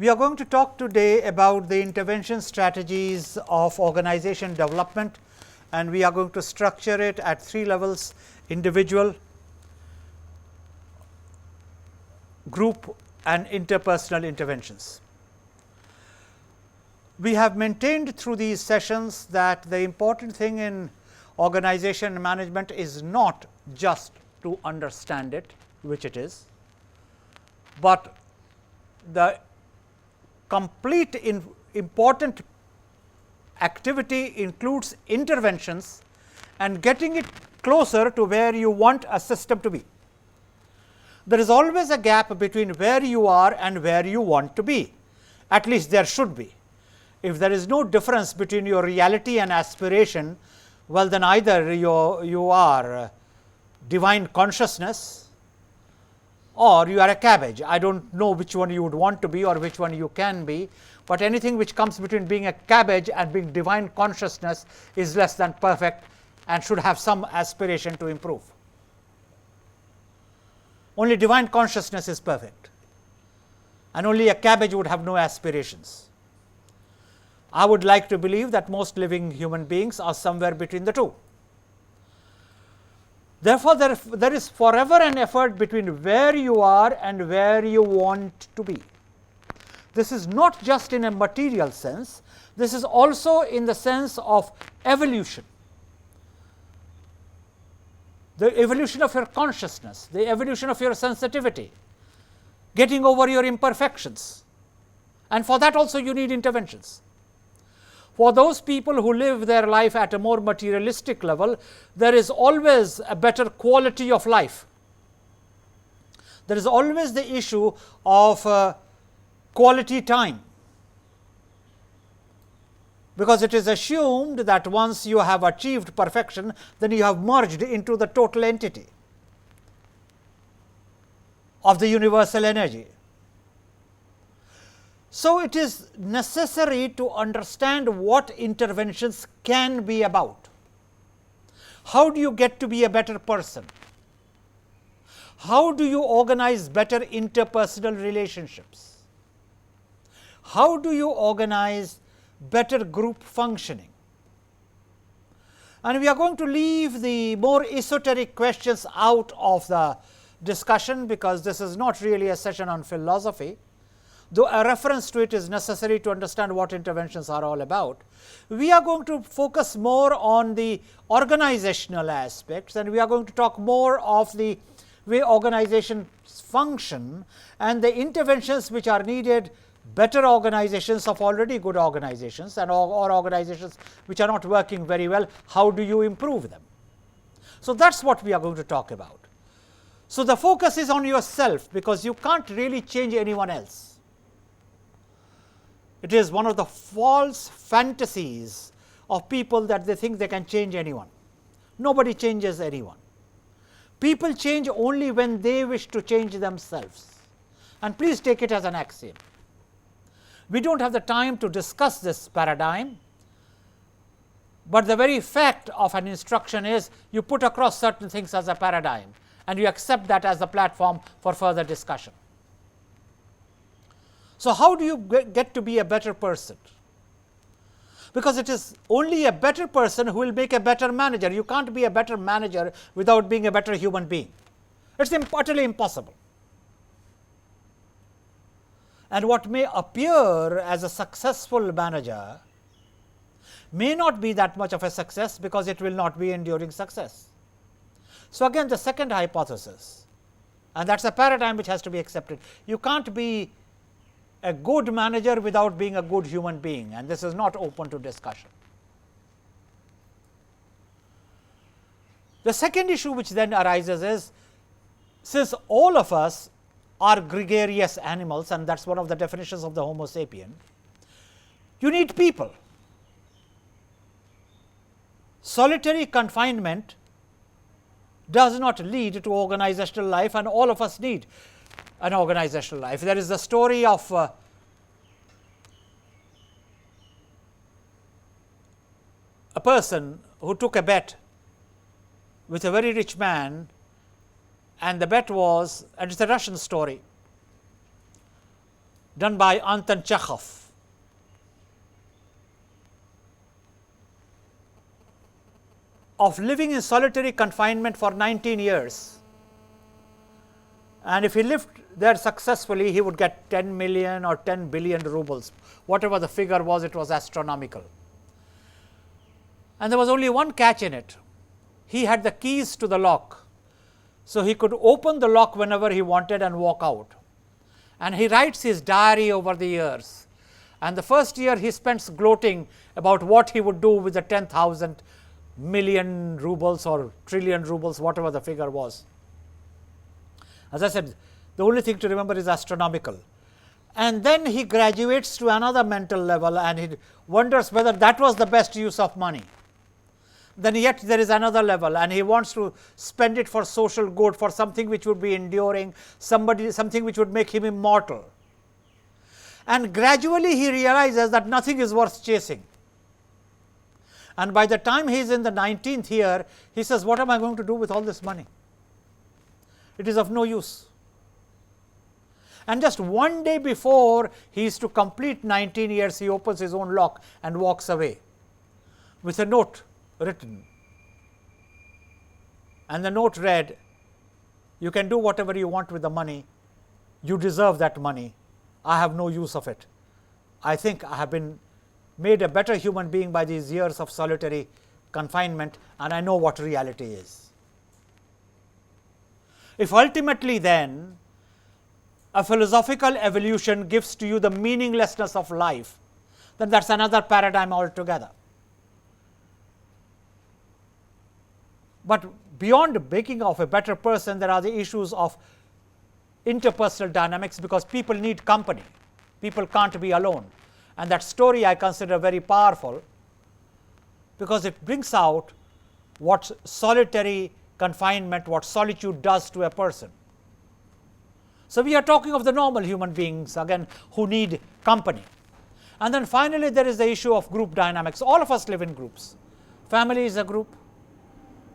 We are going to talk today about the intervention strategies of organization development, and we are going to structure it at 3 levels: individual, group and interpersonal interventions. We have maintained through these sessions that the important thing in organization management is not just to understand it, which it is, but the complete important activity includes interventions and getting it closer to where you want a system to be. There is always a gap between where you are and where you want to be, at least there should be. If there is no difference between your reality and aspiration, well, then either you are divine consciousness or you are a cabbage. I do not know which one you would want to be or which one you can be, but anything which comes between being a cabbage and being divine consciousness is less than perfect and should have some aspiration to improve. Only divine consciousness is perfect, and only a cabbage would have no aspirations. I would like to believe that most living human beings are somewhere between the two. Therefore, there is forever an effort between where you are and where you want to be. This is not just in a material sense, this is also in the sense of evolution. The evolution of your consciousness, the evolution of your sensitivity, getting over your imperfections, and for that also you need interventions. For those people who live their life at a more materialistic level, there is always a better quality of life. There is always the issue of quality time, because it is assumed that once you have achieved perfection, then you have merged into the total entity of the universal energy. So, it is necessary to understand what interventions can be about. How do you get to be a better person? How do you organize better interpersonal relationships? How do you organize better group functioning? And we are going to leave the more esoteric questions out of the discussion, because this is not really a session on philosophy, though a reference to it is necessary to understand what interventions are all about. We are going to focus more on the organizational aspects, and we are going to talk more of the way organizations function and the interventions which are needed, better organizations of already good organizations and or organizations which are not working very well. How do you improve them? So, that is what we are going to talk about. So, the focus is on yourself, because you can't really change anyone else. It is one of the false fantasies of people that they think they can change anyone. Nobody changes anyone. People change only when they wish to change themselves, and please take it as an axiom. We do not have the time to discuss this paradigm, but the very fact of an instruction is you put across certain things as a paradigm and you accept that as a platform for further discussion. So, how do you get to be a better person? Because it is only a better person who will make a better manager. You can't be a better manager without being a better human being. It is utterly impossible. And what may appear as a successful manager may not be that much of a success, because it will not be enduring success. So, again, the second hypothesis, and that is a paradigm which has to be accepted. You can't be a good manager without being a good human being, and this is not open to discussion. The second issue which then arises is, since all of us are gregarious animals, and that is one of the definitions of the Homo sapien, you need people. Solitary confinement does not lead to organizational life, and all of us need an organizational life. There is the story of a person who took a bet with a very rich man, and the bet was, and it is a Russian story, done by Anton Chekhov. Of living in solitary confinement for 19 years. And if he lived there successfully, he would get 10 million or 10 billion rubles. Whatever the figure was, it was astronomical. And there was only one catch in it. He had the keys to the lock. So he could open the lock whenever he wanted and walk out. And he writes his diary over the years. And the first year he spends gloating about what he would do with the 10,000 million rubles or trillion rubles, whatever the figure was. As I said, the only thing to remember is astronomical. And then he graduates to another mental level and he wonders whether that was the best use of money. Then yet there is another level and he wants to spend it for social good, for something which would be enduring, something which would make him immortal. And gradually he realizes that nothing is worth chasing. And by the time he is in the 19th year, he says, what am I going to do with all this money? It is of no use. And just one day before he is to complete 19 years, he opens his own lock and walks away with a note written. And the note read, you can do whatever you want with the money. You deserve that money. I have no use of it. I think I have been made a better human being by these years of solitary confinement, and I know what reality is. If ultimately then a philosophical evolution gives to you the meaninglessness of life, then that's another paradigm altogether. But beyond making of a better person, there are the issues of interpersonal dynamics, because people need company. People can't be alone. And that story I consider very powerful, because it brings out what solitary confinement, what solitude does to a person. So we are talking of the normal human beings again who need company. And then finally there is the issue of group dynamics. All of us live in groups. Family is a group,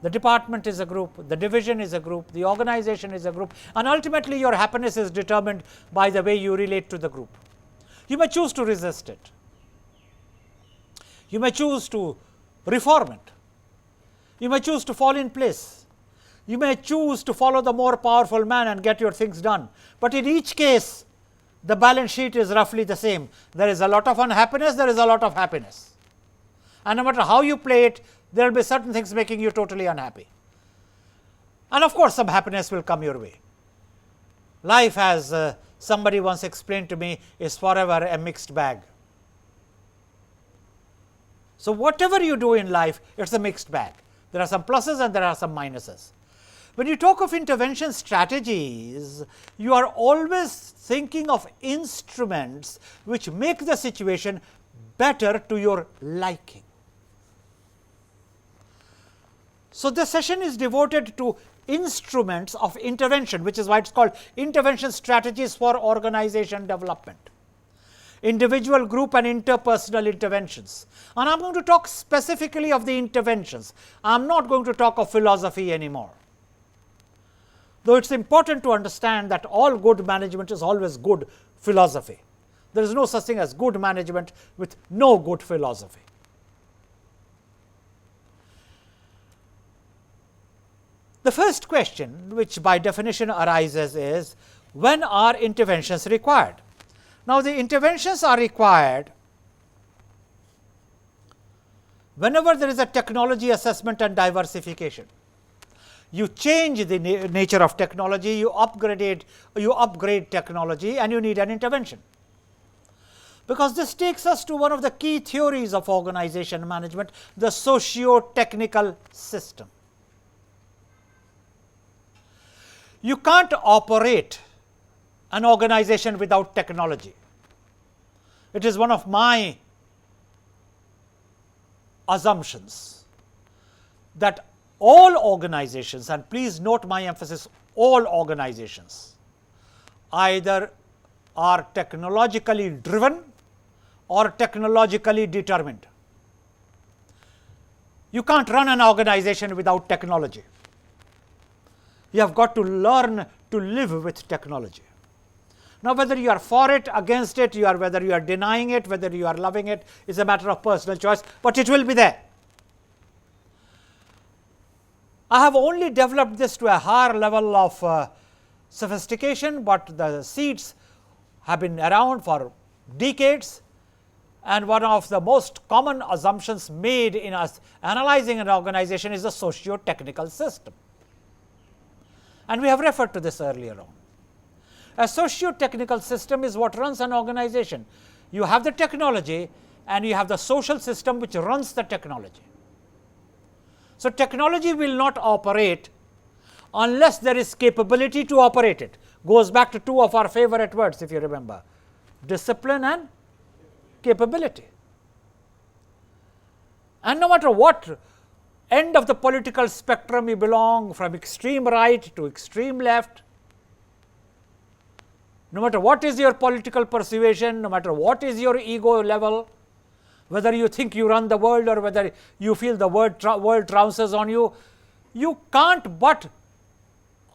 the department is a group, the division is a group, the organization is a group, and ultimately your happiness is determined by the way you relate to the group. You may choose to resist it. You may choose to reform it. You may choose to fall in place. You may choose to follow the more powerful man and get your things done. But in each case, the balance sheet is roughly the same. There is a lot of unhappiness, there is a lot of happiness. And no matter how you play it, there will be certain things making you totally unhappy. And of course, some happiness will come your way. Life, as somebody once explained to me, is forever a mixed bag. So whatever you do in life, it's a mixed bag. There are some pluses and there are some minuses. When you talk of intervention strategies, you are always thinking of instruments which make the situation better to your liking. So this session is devoted to instruments of intervention, which is why it's called intervention strategies for organization development, individual, group and interpersonal interventions. And I'm going to talk specifically of the interventions. I'm not going to talk of philosophy anymore. Though it's important to understand that all good management is always good philosophy. There is no such thing as good management with no good philosophy. The first question, which by definition arises, is when are interventions required? Now, the interventions are required whenever there is a technology assessment and diversification. You change the nature of technology, you upgrade technology, and you need an intervention. Because this takes us to one of the key theories of organization management, the socio-technical system. You can't operate an organization without technology. It is one of my assumptions that all organizations, and please note my emphasis, all organizations either are technologically driven or technologically determined. You can't run an organization without technology. You have got to learn to live with technology. Now, whether you are for it, against it, whether you are denying it, whether you are loving it, is a matter of personal choice, but it will be there. I have only developed this to a higher level of sophistication, but the seeds have been around for decades, and one of the most common assumptions made in us analyzing an organization is the socio-technical system, and we have referred to this earlier on. A socio-technical system is what runs an organization. You have the technology and you have the social system which runs the technology. So, technology will not operate unless there is capability to operate it. Goes back to two of our favorite words, if you remember, discipline and capability. And no matter what end of the political spectrum you belong, from extreme right to extreme left, no matter what is your political persuasion, no matter what is your ego level, whether you think you run the world or whether you feel the world trounces on you, you can't but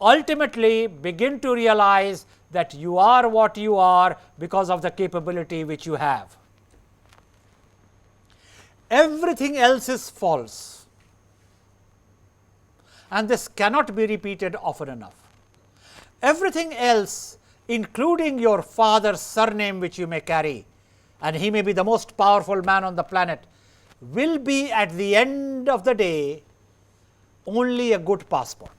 ultimately begin to realize that you are what you are because of the capability which you have. Everything else is false, and this cannot be repeated often enough. Everything else, including your father's surname which you may carry, and he may be the most powerful man on the planet, will be at the end of the day only a good passport.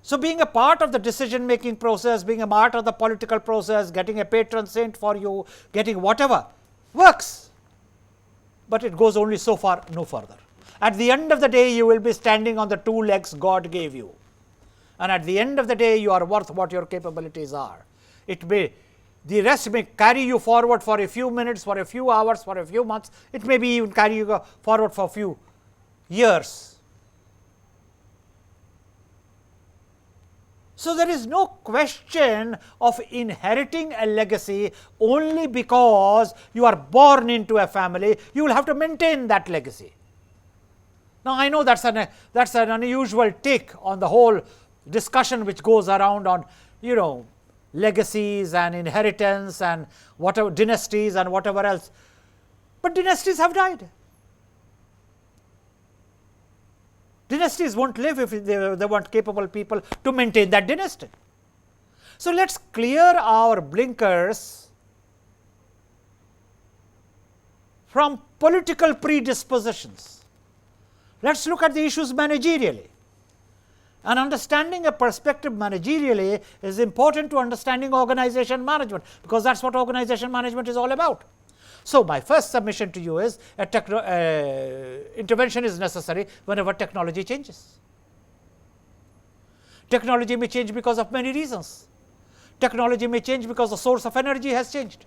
So, being a part of the decision making process, being a part of the political process, getting a patron saint for you, getting whatever works, but it goes only so far, no further. At the end of the day, you will be standing on the two legs God gave you. And at the end of the day, you are worth what your capabilities are. The rest may carry you forward for a few minutes, for a few hours, for a few months. It may be even carry you forward for a few years. So, there is no question of inheriting a legacy only because you are born into a family. You will have to maintain that legacy. Now, I know that's an unusual take on the whole discussion which goes around on, legacies and inheritance and whatever, dynasties and whatever else, but dynasties have died. Dynasties won't live if they weren't capable people to maintain that dynasty. So, let us clear our blinkers from political predispositions. Let us look at the issues managerially. And understanding a perspective managerially is important to understanding organization management, because that is what organization management is all about. So, my first submission to you is intervention is necessary whenever technology changes. Technology may change because of many reasons. Technology may change because the source of energy has changed.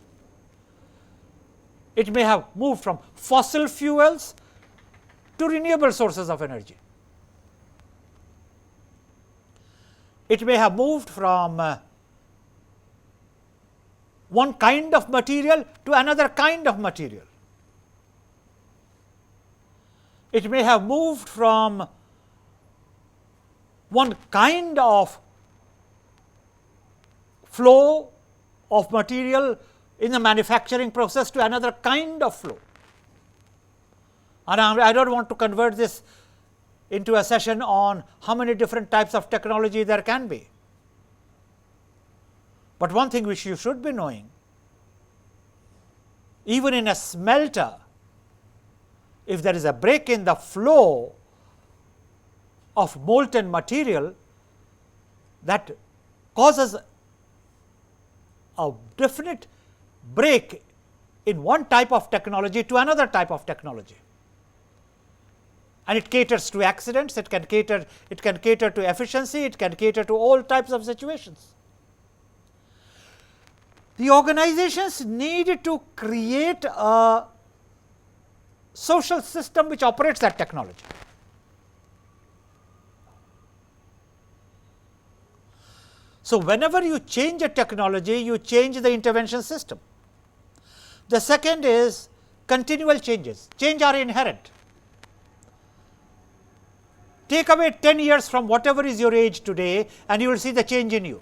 It may have moved from fossil fuels to renewable sources of energy. It may have moved from one kind of material to another kind of material. It may have moved from one kind of flow of material in the manufacturing process to another kind of flow. And I do not want to convert this into a session on how many different types of technology there can be. But one thing which you should be knowing, even in a smelter, if there is a break in the flow of molten material, that causes a definite break in one type of technology to another type of technology. And it caters to accidents, it can cater to efficiency, it can cater to all types of situations. The organizations need to create a social system which operates that technology. So, whenever you change a technology, you change the intervention system. The second is continual changes. Change are inherent. Take away 10 years from whatever is your age today and you will see the change in you.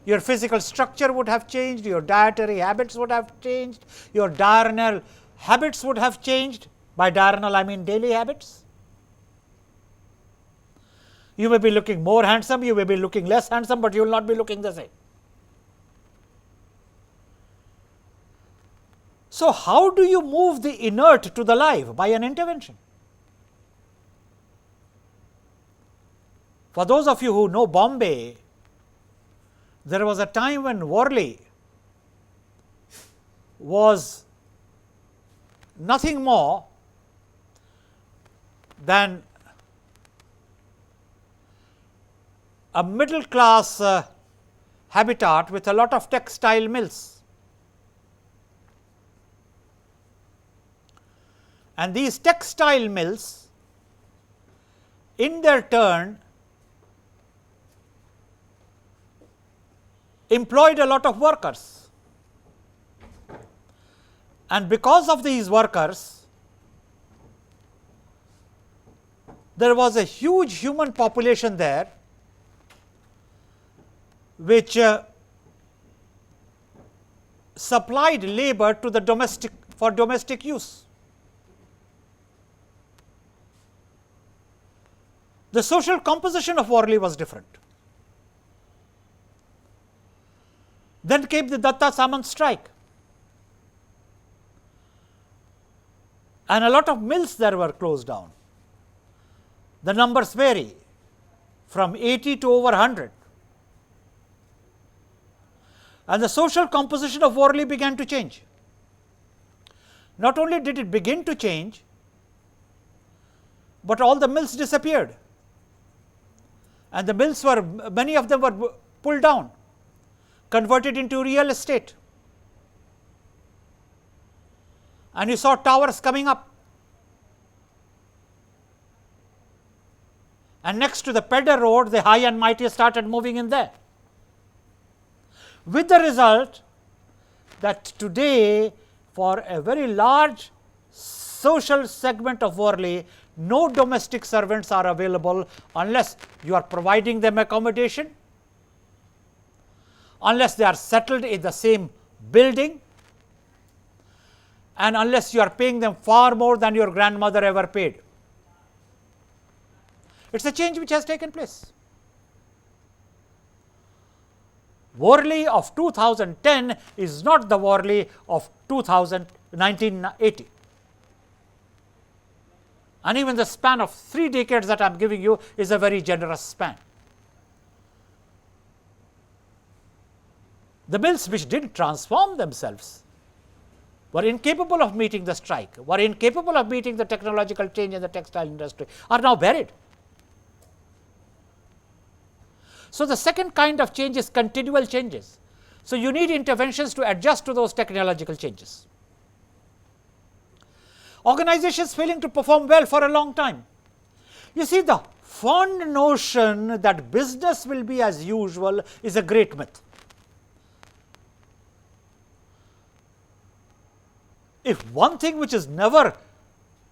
Your physical structure would have changed, your dietary habits would have changed, your diurnal habits would have changed. By diurnal, I mean daily habits. You may be looking more handsome, you may be looking less handsome, but you will not be looking the same. So, how do you move the inert to the live? By an intervention. For those of you who know Bombay, there was a time when Worli was nothing more than a middle class habitat with a lot of textile mills. And these textile mills, in their turn, employed a lot of workers. And because of these workers, there was a huge human population there, which supplied labor to the domestic use. The social composition of Worli was different. Then came the Datta Samant strike, and a lot of mills there were closed down. The numbers vary from 80 to over 100. And the social composition of Worli began to change. Not only did it begin to change, but all the mills disappeared. And the mills were, many of them were pulled down, converted into real estate. And you saw towers coming up. And next to the Pedder Road, the high and mighty started moving in there. With the result that today, for a very large social segment of Worli, no domestic servants are available unless you are providing them accommodation, unless they are settled in the same building, and unless you are paying them far more than your grandmother ever paid. It is a change which has taken place. Worli of 2010 is not the Worli of 1980. And even the span of 3 decades that I am giving you is a very generous span. The mills which did not transform themselves were incapable of meeting the strike, were incapable of meeting the technological change in the textile industry, are now buried. So, the second kind of change is continual changes. So, you need interventions to adjust to those technological changes. Organizations failing to perform well for a long time. You see, the fond notion that business will be as usual is a great myth. If one thing which is never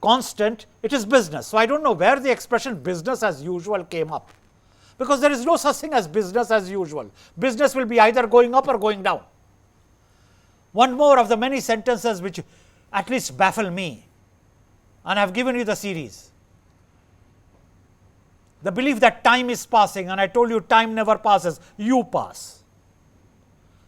constant, it is business. So, I do not know where the expression business as usual came up, because there is no such thing as business as usual. Business will be either going up or going down. One more of the many sentences which at least baffle me, and I have given you the series. The belief that time is passing, and I told you time never passes, you pass.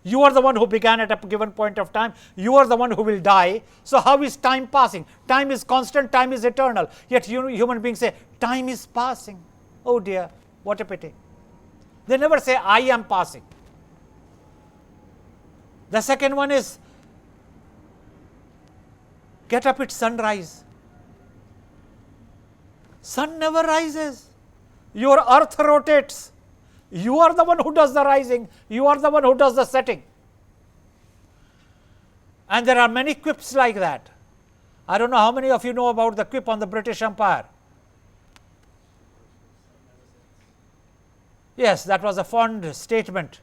You are the one who began at a given point of time, you are the one who will die. So, how is time passing? Time is constant, time is eternal, yet human beings say time is passing. Oh dear, what a pity. They never say I am passing. The second one is get up at sunrise. Sun never rises, your earth rotates. You are the one who does the rising, you are the one who does the setting. And there are many quips like that. I do not know how many of you know about the quip on the British Empire. Yes, that was a fond statement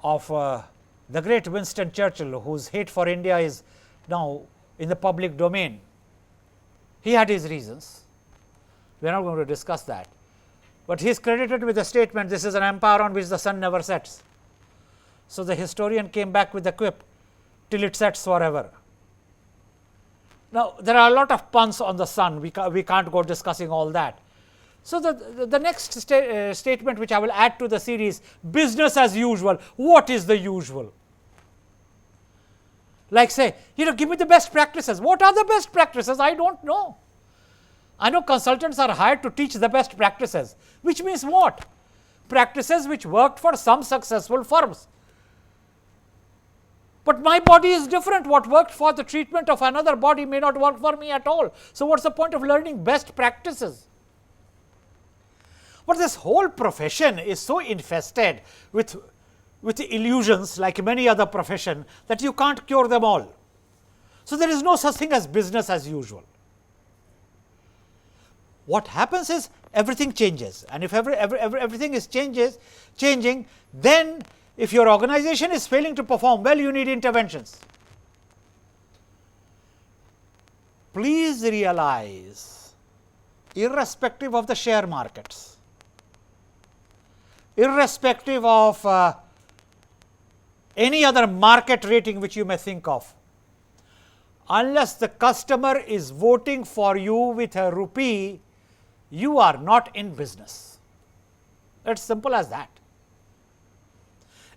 of the great Winston Churchill, whose hate for India is now in the public domain. He had his reasons. We are not going to discuss that. But he is credited with the statement, this is an empire on which the sun never sets. So, the historian came back with the quip, till it sets forever. Now, there are a lot of puns on the sun, we can't go discussing all that. So, the next statement which I will add to the series, business as usual. What is the usual? Like say, give me the best practices. What are the best practices? I don't know. I know consultants are hired to teach the best practices, which means what? Practices which worked for some successful firms. But my body is different. What worked for the treatment of another body may not work for me at all. So, what is the point of learning best practices? But this whole profession is so infested with illusions, like many other professions, that you can't cure them all. So, there is no such thing as business as usual. What happens is everything changes, and if everything is changing, then if your organization is failing to perform well, you need interventions. Please realize, irrespective of the share markets, irrespective of any other market rating which you may think of, unless the customer is voting for you with a rupee, you are not in business. It's simple as that.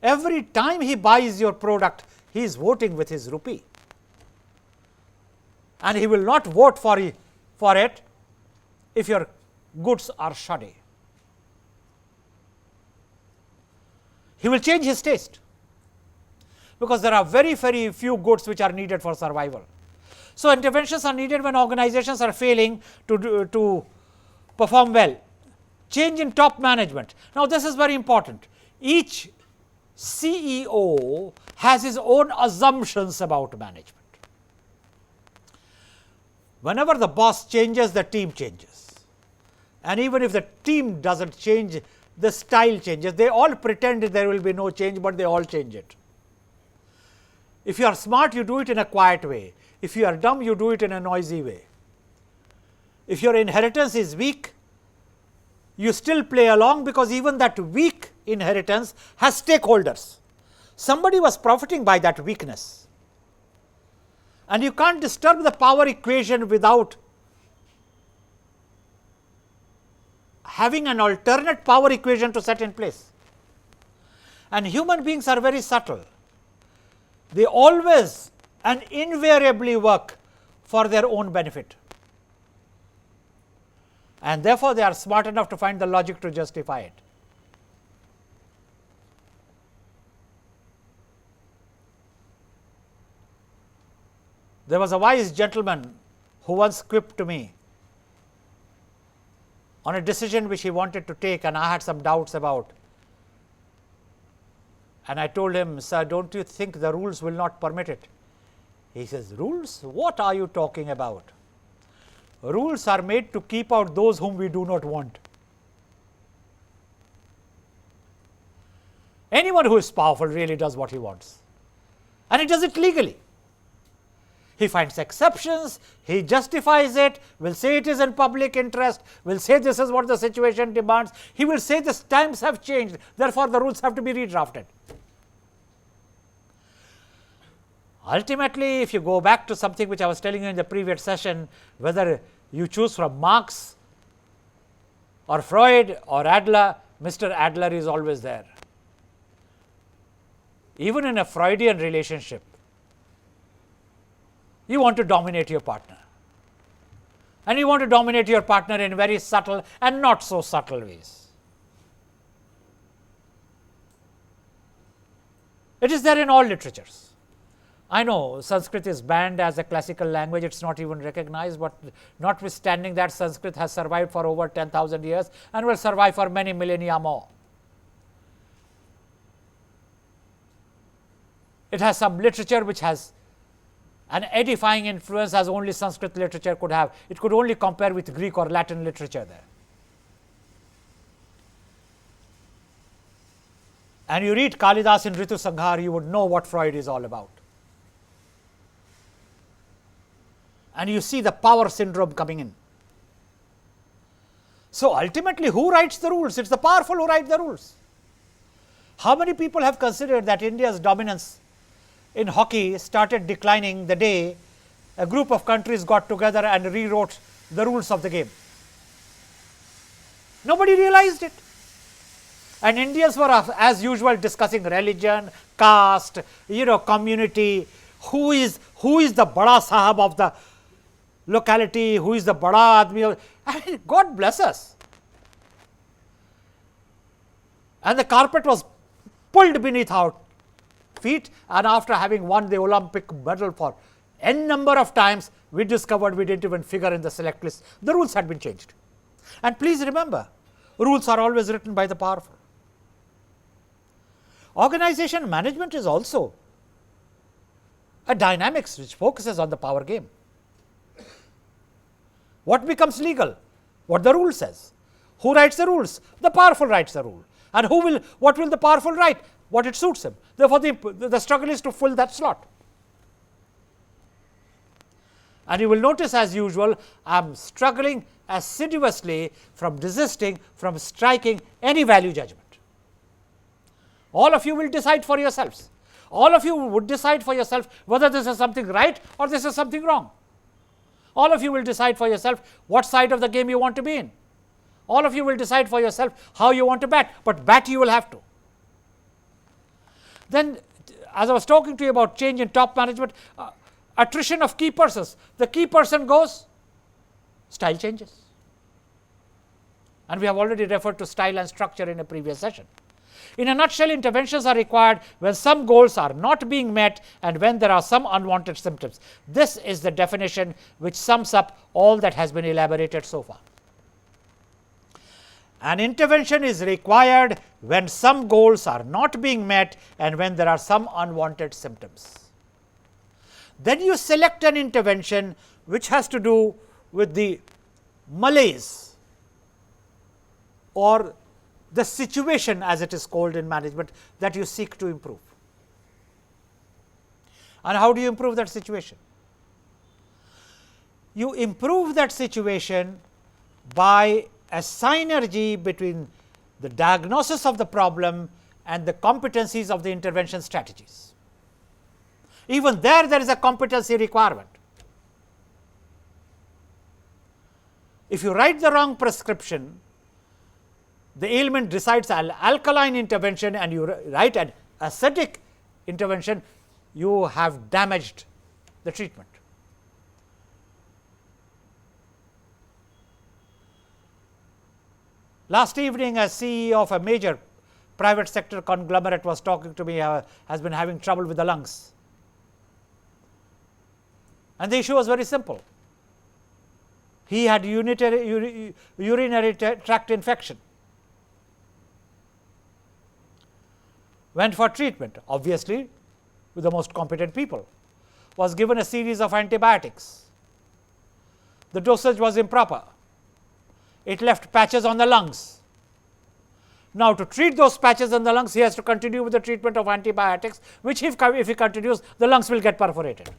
Every time he buys your product, he is voting with his rupee, and he will not vote for it if your goods are shoddy. He will change his taste, because there are very few goods which are needed for survival. So, interventions are needed when organizations are failing to perform well. Change in top management. Now, this is very important. Each CEO has his own assumptions about management. Whenever the boss changes, the team changes. And even if the team does not change, the style changes. They all pretend there will be no change, but they all change it. If you are smart, you do it in a quiet way. If you are dumb, you do it in a noisy way. If your inheritance is weak, you still play along, because even that weak inheritance has stakeholders. Somebody was profiting by that weakness, and you can't disturb the power equation without having an alternate power equation to set in place. And human beings are very subtle. They always and invariably work for their own benefit, and therefore, they are smart enough to find the logic to justify it. There was a wise gentleman who once quipped to me on a decision which he wanted to take, and I had some doubts about. And I told him, sir, don't you think the rules will not permit it? He says, rules? What are you talking about? Rules are made to keep out those whom we do not want. Anyone who is powerful really does what he wants, and he does it legally. He finds exceptions, he justifies it, will say it is in public interest, will say this is what the situation demands. He will say the times have changed, therefore, the rules have to be redrafted. Ultimately, if you go back to something which I was telling you in the previous session, whether you choose from Marx or Freud or Adler, Mr. Adler is always there. Even in a Freudian relationship, you want to dominate your partner, and you want to dominate your partner in very subtle and not so subtle ways. It is there in all literatures. I know Sanskrit is banned as a classical language, it is not even recognized, but notwithstanding that, Sanskrit has survived for over 10,000 years and will survive for many millennia more. It has some literature which has an edifying influence as only Sanskrit literature could have. It could only compare with Greek or Latin literature there. And you read Kalidas in Ritu Sanghar, you would know what Freud is all about. And you see the power syndrome coming in. So, ultimately who writes the rules? It is the powerful who write the rules. How many people have considered that India's dominance in hockey started declining the day a group of countries got together and rewrote the rules of the game? Nobody realized it. And Indians were as usual discussing religion, caste, community, who is the bada sahab of the locality, who is the bada admi. I mean, God bless us. And the carpet was pulled beneath our feet, and after having won the Olympic medal for n number of times, we discovered we didn't even figure in the select list. The rules had been changed. And please remember, rules are always written by the powerful. Organization management is also a dynamics which focuses on the power game. What becomes legal? What the rule says. Who writes the rules? The powerful writes the rule. And what will the powerful write? What it suits him. Therefore, the struggle is to fill that slot. And you will notice, as usual, I am struggling assiduously from desisting from striking any value judgment. All of you will decide for yourselves. All of you would decide for yourself whether this is something right or this is something wrong. All of you will decide for yourself what side of the game you want to be in. All of you will decide for yourself how you want to bat, but bat you will have to. Then, as I was talking to you about change in top management, attrition of key persons. The key person goes, style changes. And we have already referred to style and structure in a previous session. In a nutshell, interventions are required when some goals are not being met and when there are some unwanted symptoms. This is the definition which sums up all that has been elaborated so far. An intervention is required when some goals are not being met and when there are some unwanted symptoms. Then you select an intervention which has to do with the malaise or the situation, as it is called in management, that you seek to improve. And how do you improve that situation? You improve that situation by a synergy between the diagnosis of the problem and the competencies of the intervention strategies. Even there is a competency requirement. If you write the wrong prescription, the ailment decides an alkaline intervention and you write an acidic intervention, you have damaged the treatment. Last evening, a CEO of a major private sector conglomerate was talking to me, has been having trouble with the lungs. And the issue was very simple. He had urinary tract infection. Went for treatment, obviously with the most competent people, was given a series of antibiotics. The dosage was improper. It left patches on the lungs. Now, to treat those patches on the lungs, he has to continue with the treatment of antibiotics, which if he continues, the lungs will get perforated.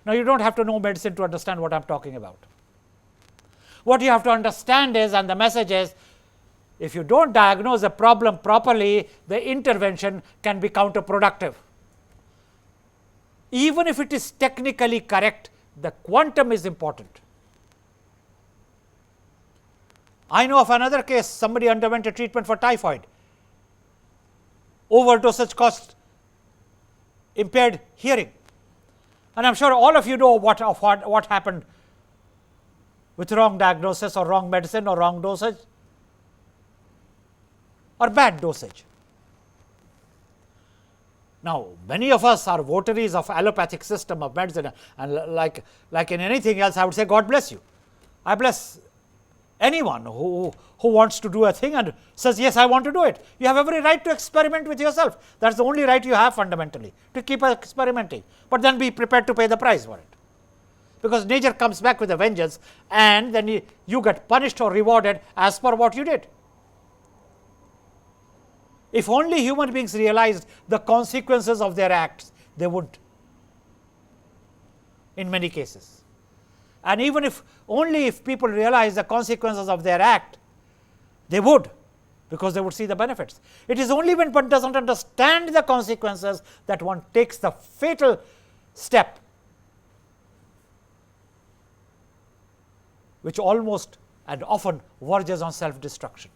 Now, you do not have to know medicine to understand what I am talking about. What you have to understand is, and the message is, if you do not diagnose a problem properly, the intervention can be counterproductive. Even if it is technically correct, the quantum is important. I know of another case, somebody underwent a treatment for typhoid. Overdosage caused impaired hearing. And I am sure all of you know what happened with wrong diagnosis or wrong medicine or wrong dosage or bad dosage. Now, many of us are votaries of allopathic system of medicine, and like in anything else, I would say God bless you. I bless anyone who wants to do a thing and says, yes, I want to do it. You have every right to experiment with yourself. That is the only right you have fundamentally, to keep experimenting, but then be prepared to pay the price for it. Because nature comes back with a vengeance, and then you get punished or rewarded as per what you did. If only human beings realized the consequences of their acts, they would, in many cases. And even if only if people realize the consequences of their act, they would, because they would see the benefits. It is only when one does not understand the consequences that one takes the fatal step, which almost and often verges on self-destruction.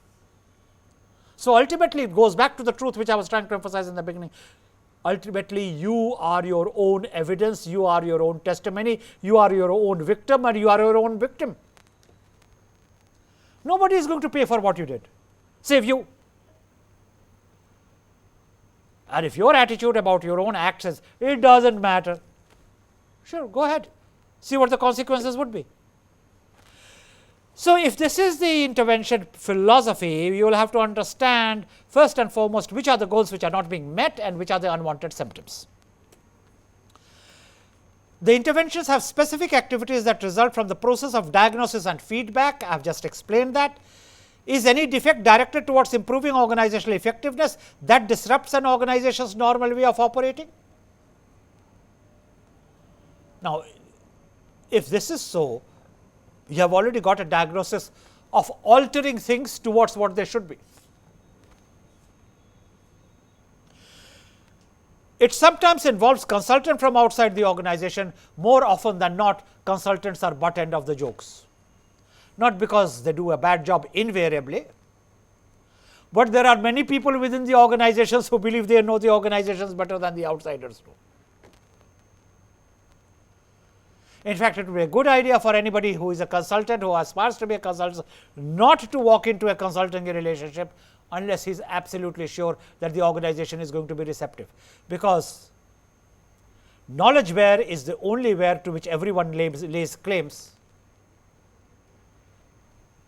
So, ultimately it goes back to the truth which I was trying to emphasize in the beginning. Ultimately, you are your own evidence, you are your own testimony, you are your own victim, and you are your own victim. Nobody is going to pay for what you did, save you. And if your attitude about your own acts is, it doesn't matter, sure, go ahead, see what the consequences would be. So, if this is the intervention philosophy, you will have to understand first and foremost which are the goals which are not being met and which are the unwanted symptoms. The interventions have specific activities that result from the process of diagnosis and feedback. I have just explained that. Is any defect directed towards improving organizational effectiveness that disrupts an organization's normal way of operating? Now, if this is so, you have already got a diagnosis of altering things towards what they should be. It sometimes involves consultants from outside the organization. More often than not, consultants are butt end of the jokes, not because they do a bad job invariably, but there are many people within the organizations who believe they know the organizations better than the outsiders do. In fact, it would be a good idea for anybody who is a consultant, who aspires to be a consultant, not to walk into a consulting relationship unless he is absolutely sure that the organization is going to be receptive, because knowledge-ware is the only ware to which everyone lays claims,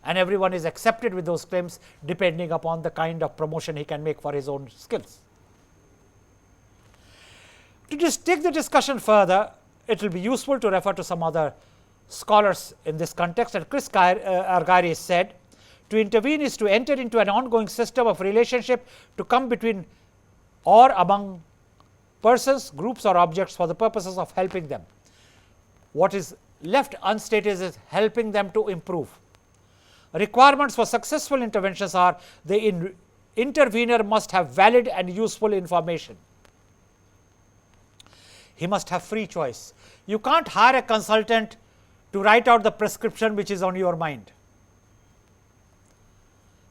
and everyone is accepted with those claims depending upon the kind of promotion he can make for his own skills. To just take the discussion further, it will be useful to refer to some other scholars in this context. And Chris Argyris said, to intervene is to enter into an ongoing system of relationship to come between or among persons, groups or objects for the purposes of helping them. What is left unstated is helping them to improve. Requirements for successful interventions are the intervener must have valid and useful information. He must have free choice. You can't hire a consultant to write out the prescription which is on your mind.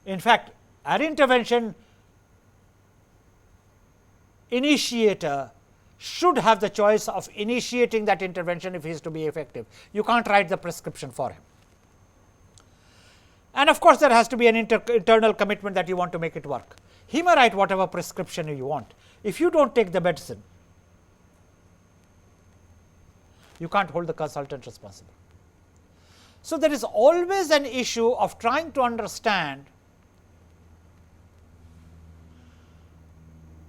In fact, an intervention initiator should have the choice of initiating that intervention if he is to be effective. You can't write the prescription for him. And of course, there has to be an internal commitment that you want to make it work. He may write whatever prescription you want. If you don't take the medicine, you can't hold the consultant responsible. So, there is always an issue of trying to understand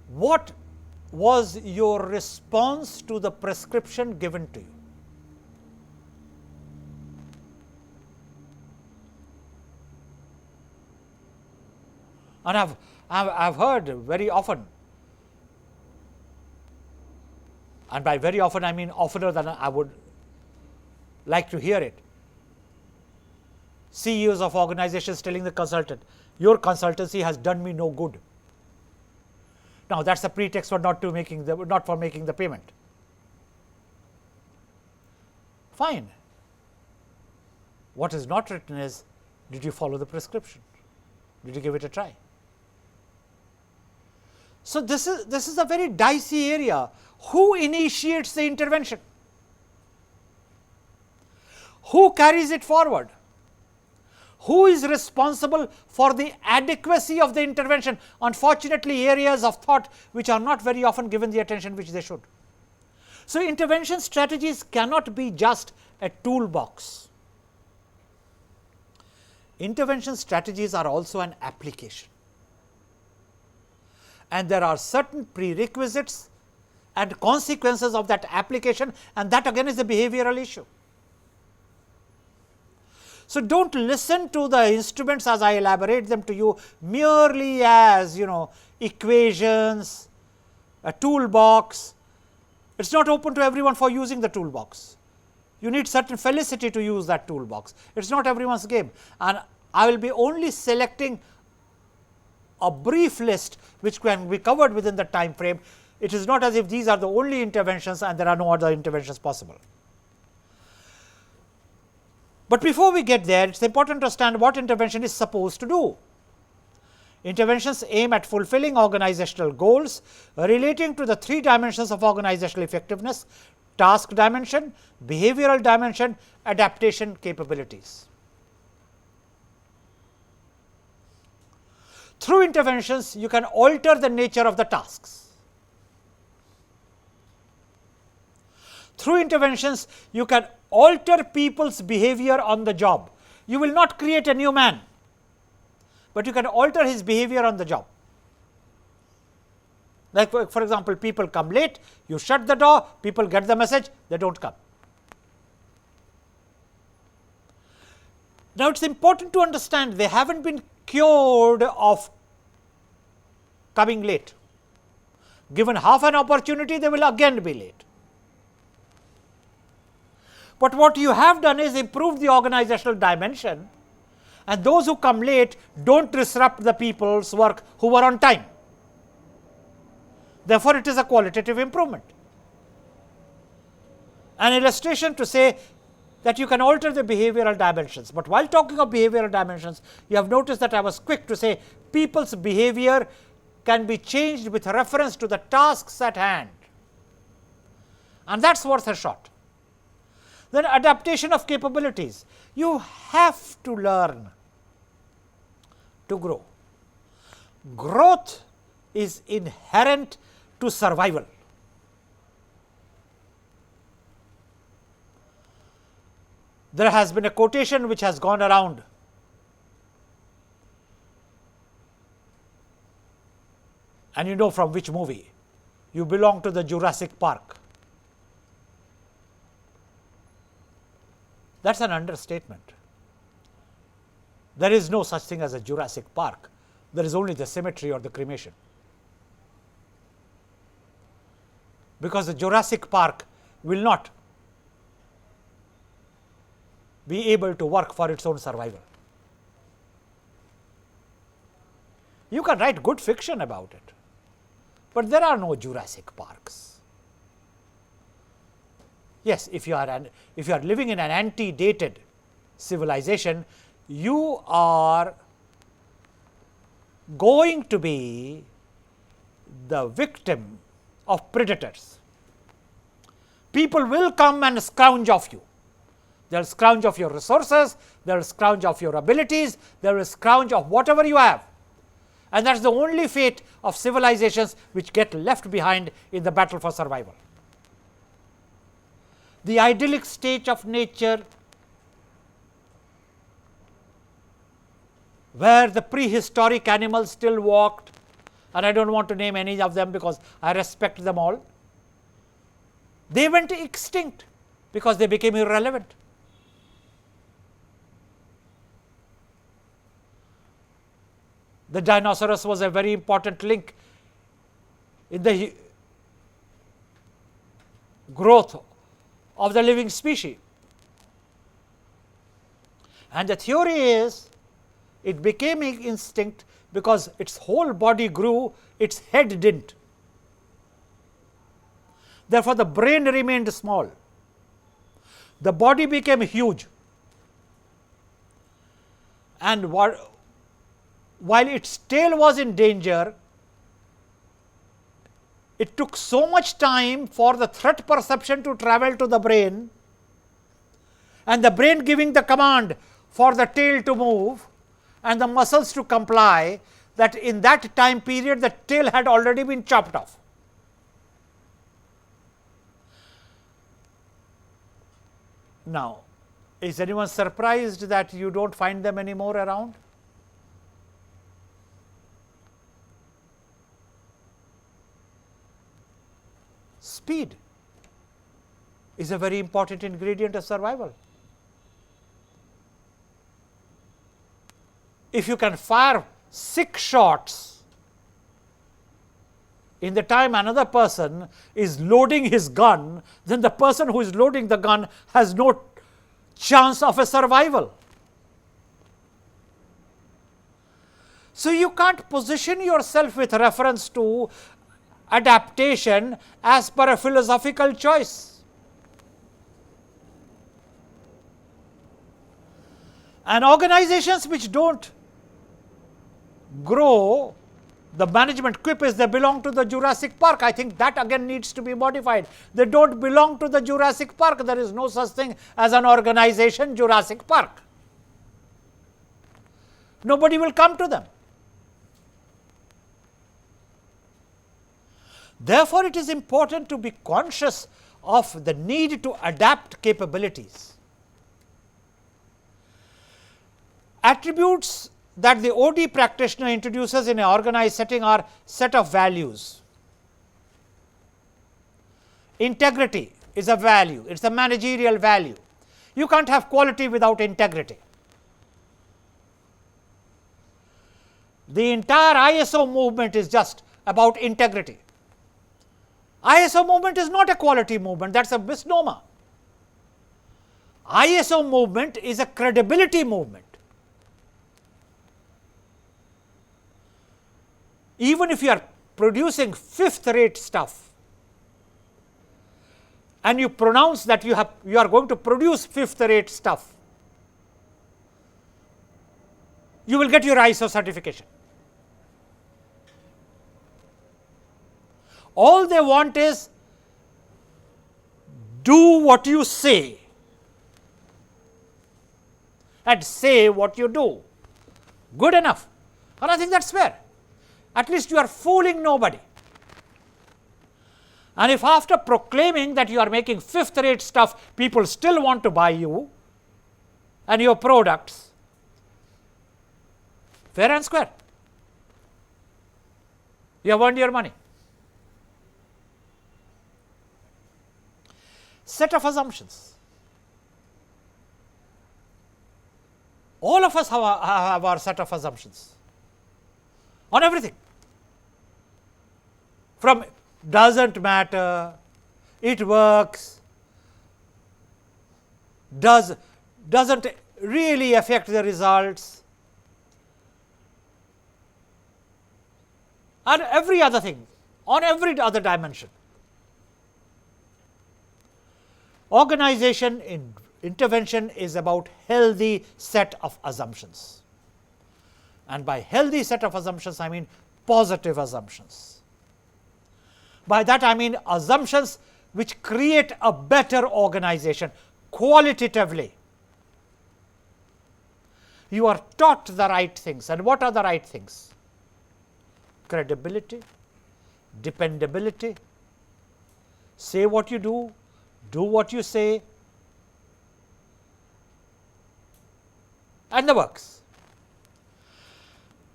what was your response to the prescription given to you. And I've heard very often, and by very often I mean oftener than I would like to hear it, CEOs of organizations telling the consultant, your consultancy has done me no good. Now, that is a pretext for not making the payment. Fine. What is not written is, did you follow the prescription? Did you give it a try? So, this is a very dicey area. Who initiates the intervention? Who carries it forward? Who is responsible for the adequacy of the intervention? Unfortunately, areas of thought which are not very often given the attention which they should. So, intervention strategies cannot be just a toolbox. Intervention strategies are also an application, and there are certain prerequisites and consequences of that application, and that again is a behavioral issue. So, do not listen to the instruments as I elaborate them to you merely as equations, a toolbox. It is not open to everyone for using the toolbox. You need certain felicity to use that toolbox. It is not everyone's game, and I will be only selecting a brief list which can be covered within the time frame. It is not as if these are the only interventions and there are no other interventions possible. But before we get there, it is important to understand what intervention is supposed to do. Interventions aim at fulfilling organizational goals relating to the three dimensions of organizational effectiveness: task dimension, behavioral dimension, adaptation capabilities. Through interventions, you can alter the nature of the tasks. Through interventions, you can alter people's behavior on the job. You will not create a new man, but you can alter his behavior on the job. Like for example, people come late, you shut the door, people get the message, they do not come. Now, it is important to understand they have not been cured of coming late. Given half an opportunity, they will again be late. But what you have done is improve the organizational dimension, and those who come late do not disrupt the people's work who were on time. Therefore, it is a qualitative improvement. An illustration to say that you can alter the behavioral dimensions. But while talking of behavioral dimensions, you have noticed that I was quick to say people's behavior can be changed with reference to the tasks at hand, and that is worth a shot. Then adaptation of capabilities. You have to learn to grow. Growth is inherent to survival. There has been a quotation which has gone around. And you know from which movie. You belong to the Jurassic Park. That is an understatement. There is no such thing as a Jurassic Park. There is only the cemetery or the cremation. Because the Jurassic Park will not be able to work for its own survival. You can write good fiction about it, but there are no Jurassic Parks. Yes, if you are living in an antedated civilization, you are going to be the victim of predators. People will come and scrounge off you. They will scrounge off your resources, they will scrounge off your abilities, they will scrounge off whatever you have. And that is the only fate of civilizations which get left behind in the battle for survival. The idyllic state of nature, where the prehistoric animals still walked, and I do not want to name any of them because I respect them all, they went extinct because they became irrelevant. The dinosaurs was a very important link in the growth of the living species. And the theory is it became extinct because its whole body grew, its head did not. Therefore, the brain remained small, the body became huge, and while its tail was in danger, it took so much time for the threat perception to travel to the brain, and the brain giving the command for the tail to move and the muscles to comply, that in that time period the tail had already been chopped off. Now, is anyone surprised that you do not find them anymore around? Speed is a very important ingredient of survival. If you can fire 6 shots in the time another person is loading his gun, then the person who is loading the gun has no chance of a survival. So, you can't position yourself with reference to adaptation as per a philosophical choice. And organizations which don't grow, the management quip is they belong to the Jurassic Park. I think that again needs to be modified. They don't belong to the Jurassic Park. There is no such thing as an organization Jurassic Park. Nobody will come to them. Therefore, it is important to be conscious of the need to adapt capabilities. Attributes that the OD practitioner introduces in an organized setting are set of values. Integrity is a value, it is a managerial value. You can't have quality without integrity. The entire ISO movement is just about integrity. ISO movement is not a quality movement, that is a misnomer. ISO movement is a credibility movement. Even if you are producing fifth rate stuff and you pronounce that you are going to produce fifth rate stuff, you will get your ISO certification. All they want is do what you say and say what you do. Good enough. And I think that is fair. At least you are fooling nobody. And if after proclaiming that you are making fifth rate stuff, people still want to buy you and your products, fair and square. You have earned your money. Set of assumptions. All of us have our set of assumptions on everything. From doesn't matter, it works, doesn't really affect the results, and every other thing, on every other dimension. Organization intervention is about healthy set of assumptions. And by healthy set of assumptions, I mean positive assumptions. By that I mean assumptions which create a better organization qualitatively. You are taught the right things. And what are the right things? Credibility, dependability, say what you do what you say, and the works.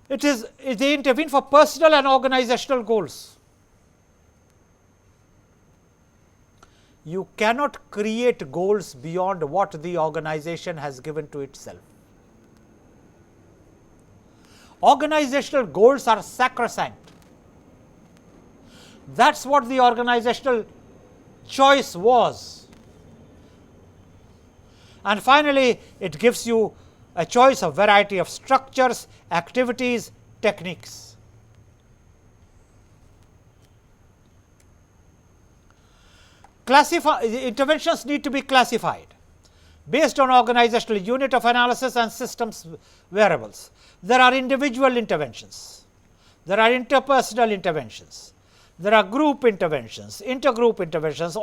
They intervene for personal and organizational goals. You cannot create goals beyond what the organization has given to itself. Organizational goals are sacrosanct. That is what the organizational choice was. And finally, it gives you a choice of variety of structures, activities, techniques. Interventions need to be classified based on organizational unit of analysis and systems variables. There are individual interventions, there are interpersonal interventions, there are group interventions, intergroup interventions,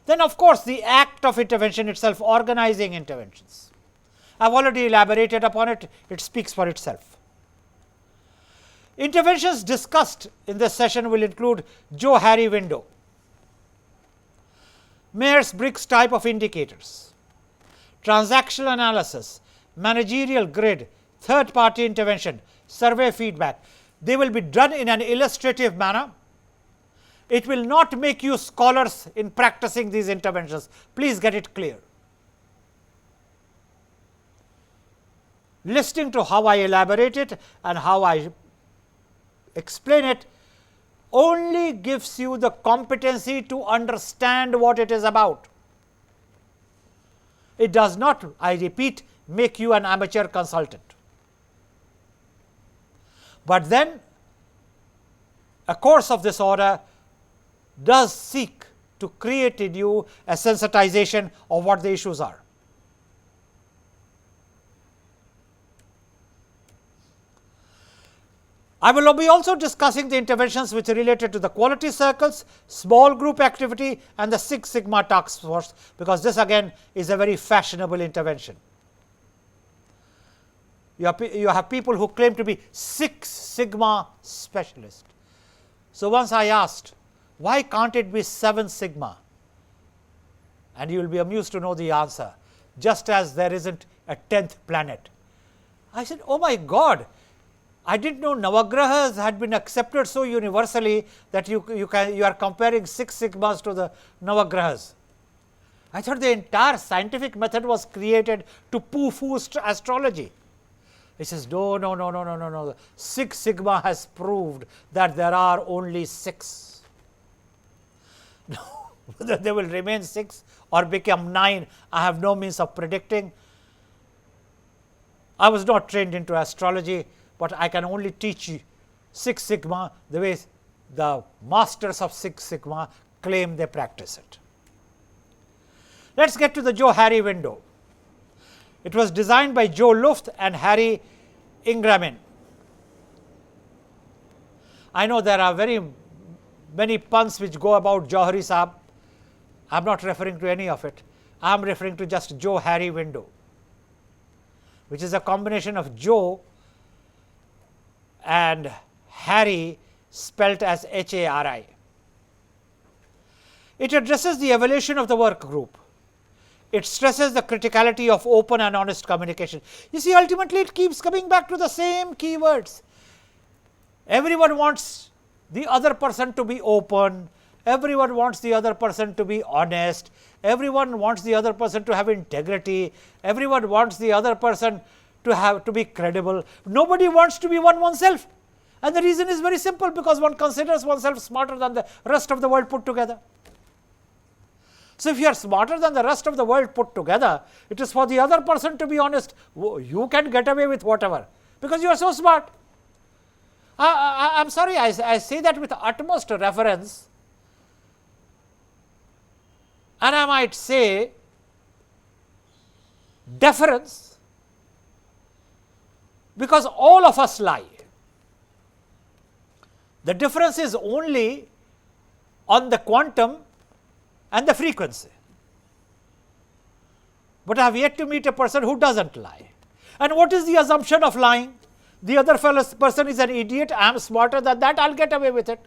then of course, the act of intervention itself, organizing interventions. I have already elaborated upon it, it speaks for itself. Interventions discussed in this session will include Johari window, Myers-Briggs type of indicators, transactional analysis, managerial grid, third party intervention, survey feedback. They will be done in an illustrative manner. It will not make you scholars in practicing these interventions. Please get it clear. Listening to how I elaborate it and how I explain it only gives you the competency to understand what it is about. It does not, I repeat, make you an amateur consultant. But then a course of this order does seek to create in you a sensitization of what the issues are. I will be also discussing the interventions which are related to the quality circles, small group activity and the Six Sigma task force, because this again is a very fashionable intervention. You have people who claim to be Six Sigma specialists. So, once I asked, why can't it be 7 sigma? And you will be amused to know the answer, just as there isn't a 10th planet. I said, oh my God, I didn't know Navagrahas had been accepted so universally that you are comparing 6 sigmas to the Navagrahas. I thought the entire scientific method was created to poo-poo astrology. He says, no. 6 sigma has proved that there are only 6. Whether they will remain 6 or become 9, I have no means of predicting. I was not trained into astrology, but I can only teach you 6 sigma the way the masters of 6 sigma claim they practice it. Let us get to the Johari window. It was designed by Joe Luft and Harry Ingramin. I know there are very many puns which go about Johari Saab. I am not referring to any of it. I am referring to just Johari window, which is a combination of Joe and Harry spelt as H-A-R-I. It addresses the evaluation of the work group. It stresses the criticality of open and honest communication. You see, ultimately it keeps coming back to the same keywords. Everyone wants the other person to be open, everyone wants the other person to be honest, everyone wants the other person to have integrity, everyone wants the other person to be credible. Nobody wants to be oneself. And the reason is very simple, because one considers oneself smarter than the rest of the world put together. So, if you are smarter than the rest of the world put together, it is for the other person to be honest. You can get away with whatever, because you are so smart. I am sorry, I say that with utmost reverence, and I might say deference, because all of us lie. The difference is only on the quantum and the frequency. But I have yet to meet a person who doesn't lie. And what is the assumption of lying? The other person is an idiot, I am smarter than that, I will get away with it.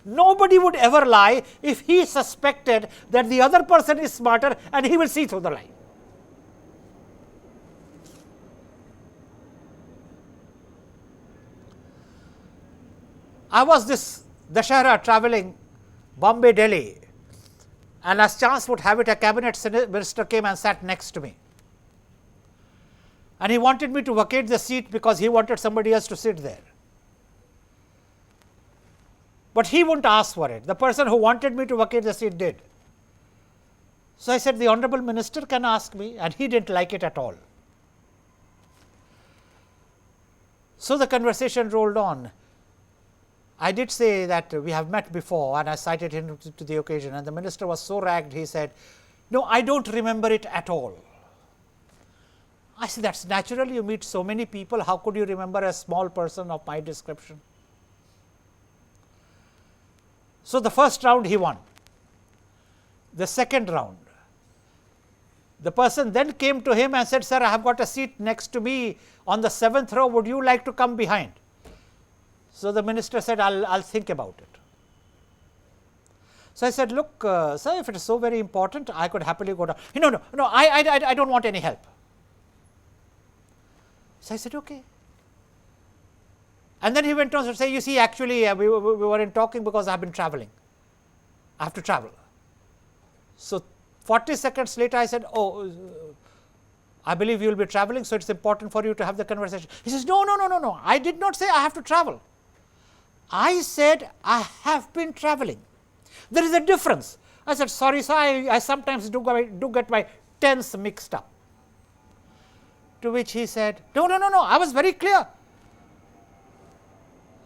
Nobody would ever lie if he suspected that the other person is smarter and he will see through the lie. I was this Dashara traveling Bombay, Delhi, and as chance would have it, a cabinet minister came and sat next to me. And he wanted me to vacate the seat because he wanted somebody else to sit there. But he wouldn't ask for it. The person who wanted me to vacate the seat did. So I said, the honorable minister can ask me, and he didn't like it at all. So the conversation rolled on. I did say that we have met before, and I cited him to the occasion, and the minister was so ragged, he said, no, I don't remember it at all. I said, that's natural, you meet so many people, how could you remember a small person of my description? So the first round he won. The second round, the person then came to him and said, sir, I have got a seat next to me on the 7th row, would you like to come behind? So the minister said, I'll think about it. So I said, look, sir, if it is so very important, I could happily go down. No, I don't want any help. So I said, okay. And then he went on to say, you see, actually, we weren't talking because I have been traveling. I have to travel. So 40 seconds later, I said, oh, I believe you will be traveling, so it's important for you to have the conversation. He says, no, I did not say I have to travel. I said, I have been traveling. There is a difference. I said, sorry sir, I sometimes do get my tense mixed up. To which he said, no, I was very clear.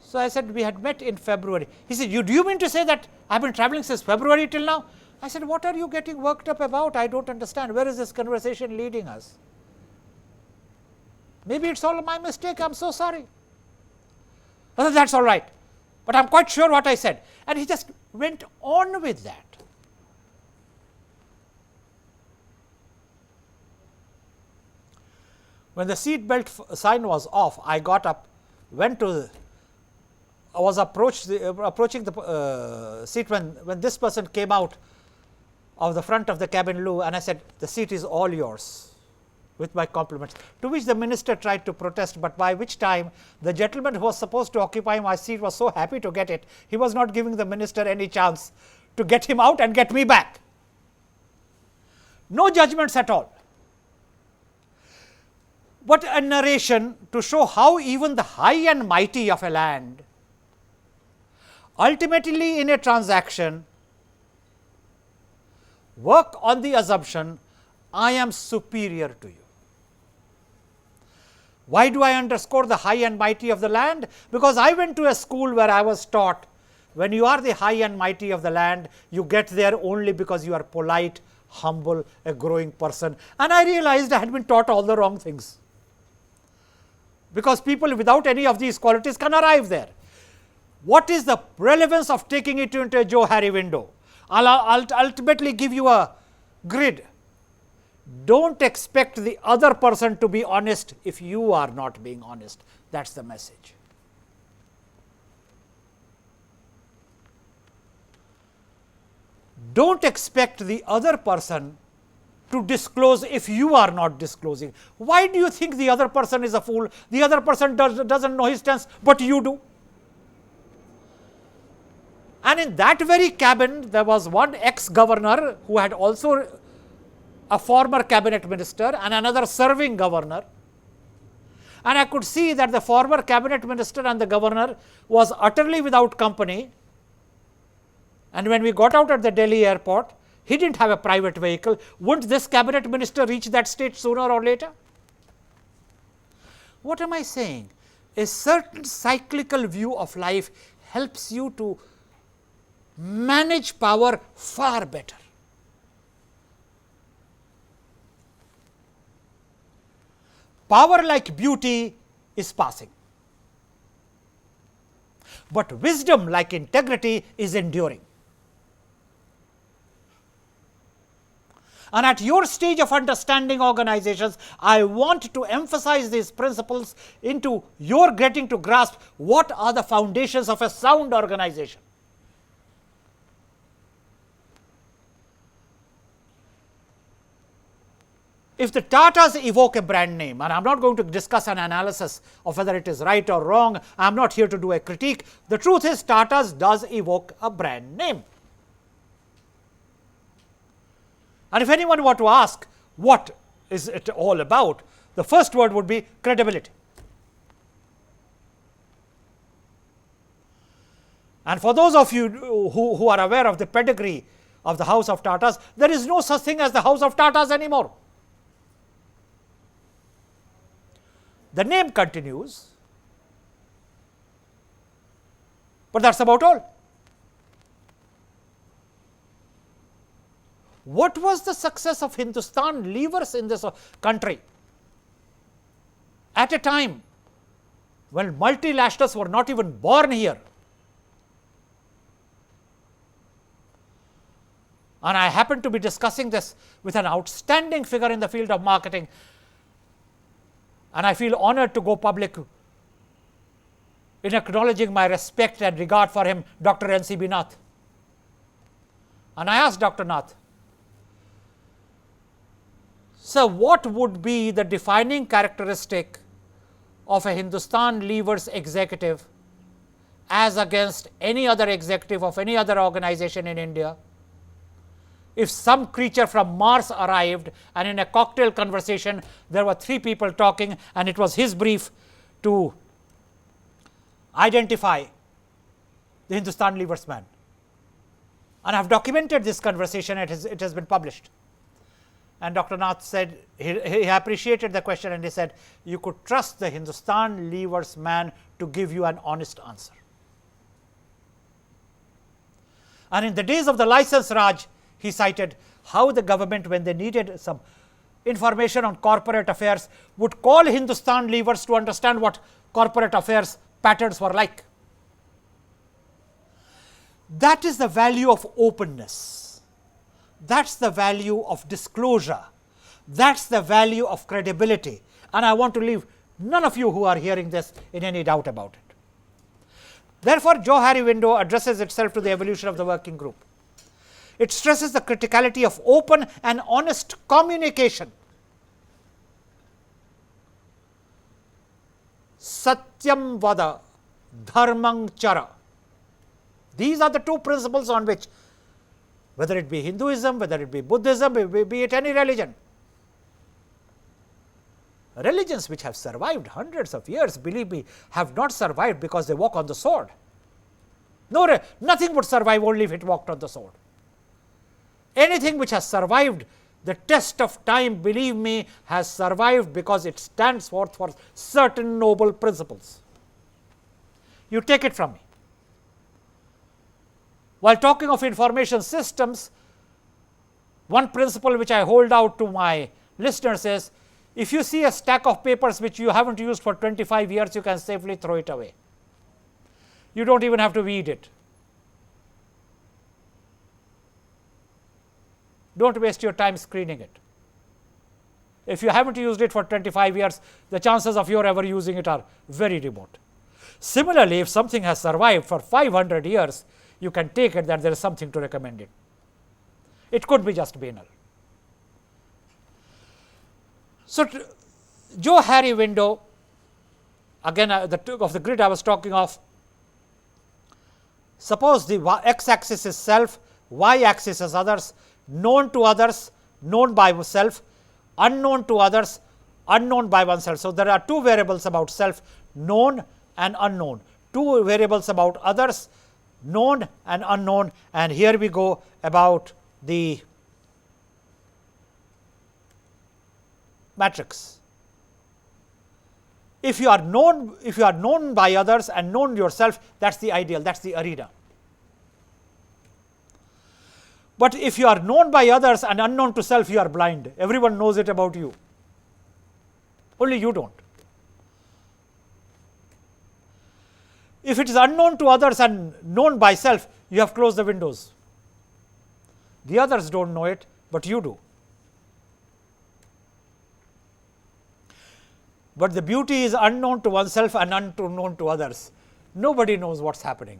So I said, we had met in February. He said, do you mean to say that I have been traveling since February till now? I said, what are you getting worked up about? I don't understand. Where is this conversation leading us? Maybe it's all my mistake. I am so sorry. I said, that's all right. But I am quite sure what I said. And he just went on with that. When the seat belt sign was off, I got up, I was approaching the seat when this person came out of the front of the cabin loo, and I said, the seat is all yours, with my compliments. To which the minister tried to protest, but by which time the gentleman who was supposed to occupy my seat was so happy to get it, he was not giving the minister any chance to get him out and get me back. No judgments at all, but a narration to show how even the high and mighty of a land ultimately in a transaction work on the assumption, I am superior to you. Why do I underscore the high and mighty of the land? Because I went to a school where I was taught, when you are the high and mighty of the land, you get there only because you are polite, humble, a growing person. And I realized I had been taught all the wrong things, because people without any of these qualities can arrive there. What is the relevance of taking it into a Johari window? I'll ultimately give you a grid. Don't expect the other person to be honest if you are not being honest. That's the message. Don't expect the other person to disclose if you are not disclosing. Why do you think the other person is a fool? The other person doesn't know his tense, but you do. And in that very cabin, there was one ex-governor who had also a former cabinet minister and another serving governor. And I could see that the former cabinet minister and the governor was utterly without company. And when we got out at the Delhi airport, he didn't have a private vehicle. Wouldn't this cabinet minister reach that stage sooner or later? What am I saying? A certain cyclical view of life helps you to manage power far better. Power, like beauty, is passing, but wisdom, like integrity, is enduring. And at your stage of understanding organizations, I want to emphasize these principles into your getting to grasp what are the foundations of a sound organization. If the Tatas evoke a brand name, and I am not going to discuss an analysis of whether it is right or wrong, I am not here to do a critique. The truth is, Tatas does evoke a brand name. And if anyone were to ask what is it all about, the first word would be credibility. And for those of you who are aware of the pedigree of the house of Tatas, there is no such thing as the house of Tatas anymore. The name continues, but that's about all. What was the success of Hindustan Levers in this country at a time when multilaterals were not even born here? And I happen to be discussing this with an outstanding figure in the field of marketing, and I feel honored to go public in acknowledging my respect and regard for him, Dr. N.C.B. Nath. And I asked Dr. Nath, so what would be the defining characteristic of a Hindustan Levers executive as against any other executive of any other organization in India? If some creature from Mars arrived and in a cocktail conversation there were 3 people talking and it was his brief to identify the Hindustan Leavers man. And I have documented this conversation, it has been published. And Dr. Nath said, he appreciated the question and he said, you could trust the Hindustan Leavers man to give you an honest answer. And in the days of the license Raj, he cited how the government, when they needed some information on corporate affairs, would call Hindustan Leavers to understand what corporate affairs patterns were like. That is the value of openness. That's the value of disclosure. That's the value of credibility. And I want to leave none of you who are hearing this in any doubt about it. Therefore, Johari Window addresses itself to the evolution of the working group. It stresses the criticality of open and honest communication. Satyam vada, dharmang chara. These are the two principles on which, whether it be Hinduism, whether it be Buddhism, be it any religion, religions which have survived hundreds of years, believe me, have not survived because they walk on the sword. No, nothing would survive only if it walked on the sword. Anything which has survived the test of time, believe me, has survived because it stands forth for certain noble principles. You take it from me. While talking of information systems, one principle which I hold out to my listeners is, if you see a stack of papers which you haven't used for 25 years, you can safely throw it away. You don't even have to read it. Don't waste your time screening it. If you haven't used it for 25 years, the chances of your ever using it are very remote. Similarly, if something has survived for 500 years, you can take it that there is something to recommend it. It could be just banal. So, Johari Window, again of the grid I was talking of, suppose the x-axis is self, y-axis is others, known to others, known by self, unknown to others, unknown by oneself. So, there are two variables about self, known and unknown, two variables about others, known and unknown, and here we go about the matrix. If you are known by others and known yourself, that is the ideal, that is the arena. But if you are known by others and unknown to self, you are blind. Everyone knows it about you, only you don't. If it is unknown to others and known by self, you have closed the windows. The others don't know it, but you do. But the beauty is unknown to oneself and unknown to others. Nobody knows what's happening.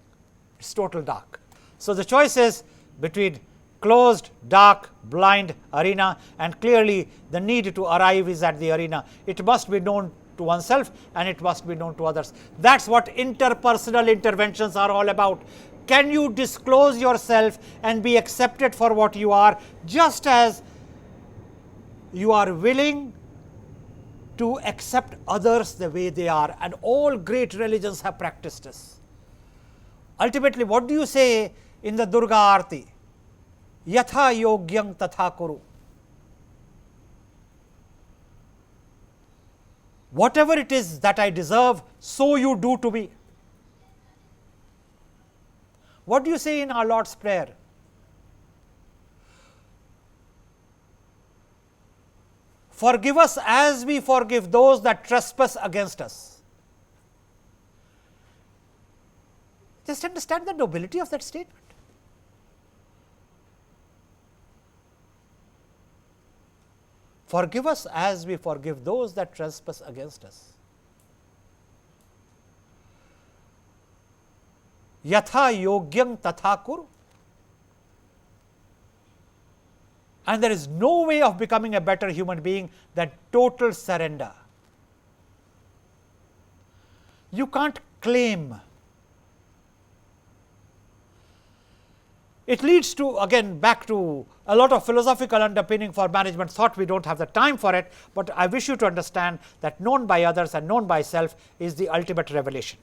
It's total dark. So, the choice is between closed, dark, blind arena, and clearly the need to arrive is at the arena. It must be known to oneself and it must be known to others. That is what interpersonal interventions are all about. Can you disclose yourself and be accepted for what you are, just as you are willing to accept others the way they are, and all great religions have practiced this. Ultimately, what do you say in the Durga Aarti? Yatha yogyam tatha kuru. Whatever it is that I deserve, so you do to me. What do you say in our Lord's Prayer? Forgive us as we forgive those that trespass against us. Just understand the nobility of that statement. Forgive us as we forgive those that trespass against us. Yatha yogyam tatha kuru. And there is no way of becoming a better human being than total surrender. You can't claim. It leads to, again, back to a lot of philosophical underpinning for management thought. We don't have the time for it, but I wish you to understand that known by others and known by self is the ultimate revelation.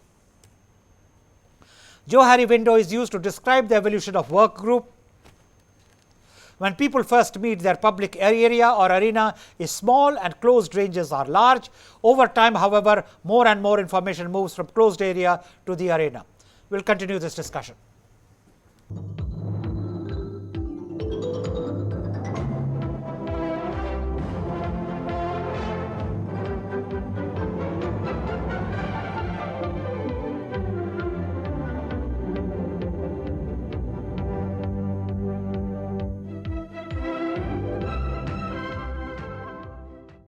Johari window is used to describe the evolution of work group. When people first meet, their public area or arena is small and closed ranges are large. Over time, however, more and more information moves from closed area to the arena. We will continue this discussion.